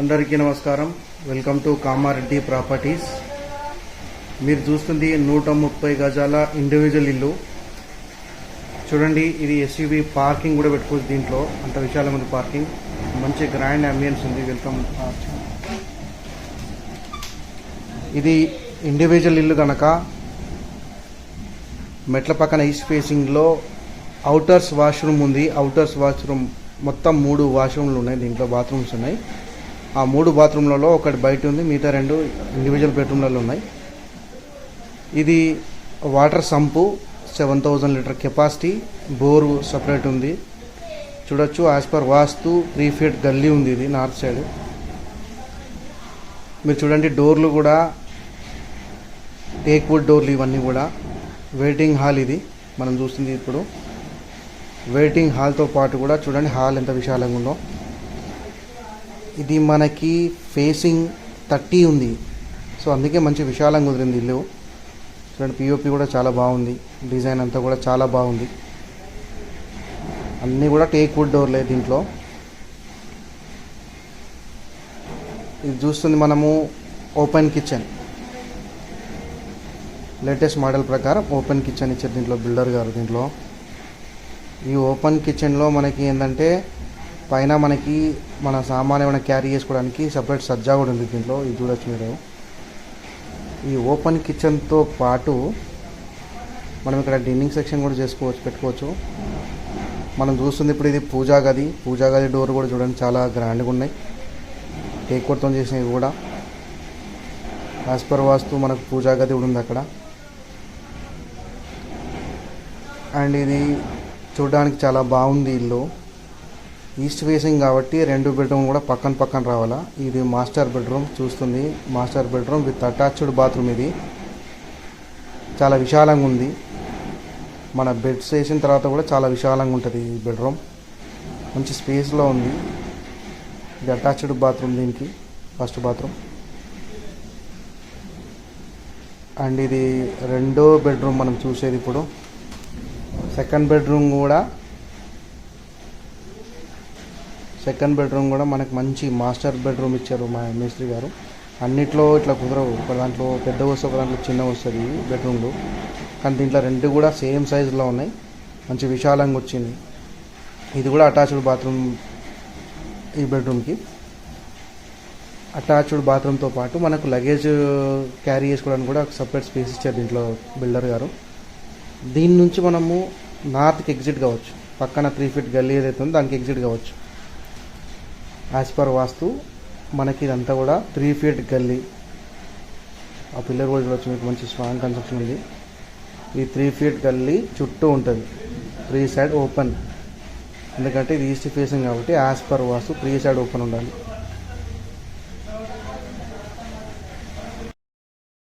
అందరికీ నమస్కారం. Welcome to Kamareddy properties. మీరు చూస్తుంది 130 గజాల ఇండివిజువల్ ఇల్లు. చూడండి, ఇది ఎస్యూవి పార్కింగ్ కూడా పెట్టుకోవచ్చు. దీంట్లో అంత విశాలంగా ఉంది పార్కింగ్. మంచి గ్రాండ్ అంబియన్స్ ఉంది. వెల్కమ్. ఇది ఇండివిజువల్ ఇల్లు కనుక మెట్ల పక్కన ఈస్ట్ ఫేసింగ్లో అవుటర్స్ వాష్రూమ్ ఉంది. అవుటర్స్ వాష్రూమ్ మొత్తం 3 వాష్రూమ్లు ఉన్నాయి. దీంట్లో బాత్రూమ్స్ ఉన్నాయి. ఆ 3 బాత్రూమ్లలో ఒకటి బయట ఉంది, మిగతా 2 ఇండివిజువల్ బెడ్రూమ్లలో ఉన్నాయి. ఇది water sump, 7000 litre capacity, bore separate ఉంది. చూడొచ్చు, యాజ్ పర్ వాస్తు 3 ఫీట్ గల్లీ ఉంది. ఇది నార్త్ సైడ్. మీరు చూడండి, డోర్లు కూడా టేక్ వుడ్ డోర్లు ఇవన్నీ కూడా. వెయిటింగ్ హాల్ ఇది మనం చూస్తుంది. ఇప్పుడు వెయిటింగ్ హాల్తో పాటు కూడా చూడండి హాల్ ఎంత విశాలంగా ఉందో. ఇది మనకి ఫేసింగ్ 30 ఉంది. సో అందుకే మంచి విశాలంగా కుదిరింది ఇల్లు. చూడండి, పిఓపి కూడా చాలా బాగుంది. డిజైన్ అంతా కూడా చాలా బాగుంది. అన్నీ కూడా టేక్ వుడ్ డోర్లే దీంట్లో. ఇది చూస్తుంది మనము ఓపెన్ కిచెన్. లేటెస్ట్ మోడల్ ప్రకారం ఓపెన్ కిచెన్ ఇచ్చారు దీంట్లో బిల్డర్ గారు. దీంట్లో ఈ ఓపెన్ కిచెన్లో మనకి ఏంటంటే పైన మనకి మన సామాన్ ఏమైనా క్యారీ చేసుకోవడానికి సపరేట్ సజ్జా కూడా ఉంది దీంట్లో. ఇది చూడొచ్చు మీరు. ఈ ఓపెన్ కిచెన్తో పాటు మనం ఇక్కడ డిన్నింగ్ సెక్షన్ కూడా పెట్టుకోవచ్చు. మనం చూస్తుంది ఇప్పుడు ఇది పూజా గది. పూజా గది డోర్ కూడా చూడండి చాలా గ్రాండ్గా ఉన్నాయి. టేక్ వుడ్తో చేసినవి కూడా. యాజ్ పర్ వాస్తు మనకు పూజా గది కూడా ఉంది అక్కడ. అండ్ ఇది చూడడానికి చాలా బాగుంది ఇల్లు. ఈస్ట్ ఫేసింగ్ కాబట్టి 2 బెడ్రూమ్ కూడా పక్కన రావాలా. ఇది మాస్టర్ బెడ్రూమ్ చూస్తుంది. Master bedroom with attached bathroom. ఇది చాలా విశాలంగా ఉంది. మన బెడ్స్ వేసిన తర్వాత కూడా చాలా విశాలంగా ఉంటుంది ఈ బెడ్రూమ్. మంచి స్పేస్లో ఉంది. ఇది అటాచ్డ్ బాత్రూమ్ దీనికి, ఫస్ట్ బాత్రూమ్. అండ్ ఇది 2వ బెడ్రూమ్ మనం చూసేది ఇప్పుడు. సెకండ్ బెడ్రూమ్ కూడా మనకు మంచి మాస్టర్ బెడ్రూమ్ ఇచ్చారు మా మేస్త్రి గారు. అన్నిట్లో ఇట్లా కుదరవు. ఒక దాంట్లో పెద్ద వస్తుంది, ఒక దాంట్లో చిన్న వస్తుంది బెడ్రూమ్లు. కానీ దీంట్లో 2 కూడా సేమ్ సైజులో ఉన్నాయి. మంచి విశాలంగా వచ్చింది. ఇది కూడా అటాచ్డ్ బాత్రూమ్. ఈ బెడ్రూమ్కి అటాచ్డ్ బాత్రూమ్తో పాటు మనకు లగేజ్ క్యారీ చేసుకోవడానికి కూడా సపరేట్ స్పేస్ ఇచ్చారు దీంట్లో బిల్డర్ గారు. దీని నుంచి మనము నార్త్కి ఎగ్జిట్ కావచ్చు. పక్కన 3 ఫీట్ గల్లీ ఏదైతే ఉందో దానికి ఎగ్జిట్ కావచ్చు. యాజ్ పర్ వాస్తు మనకి ఇదంతా కూడా 3 ఫీట్ గల్లీ. ఆ పిల్లర్ కూడా చూడవచ్చు మీకు, మంచి స్ట్రాంగ్ కన్స్ట్రక్షన్ ఉంది. ఈ 3 ఫీట్ గల్లీ చుట్టూ ఉంటుంది. 3 సైడ్ ఓపెన్. ఎందుకంటే ఇది ఈస్ట్ ఫేసింగ్ కాబట్టి యాజ్ పర్ వాస్తు 3 సైడ్ ఓపెన్ ఉండాలి.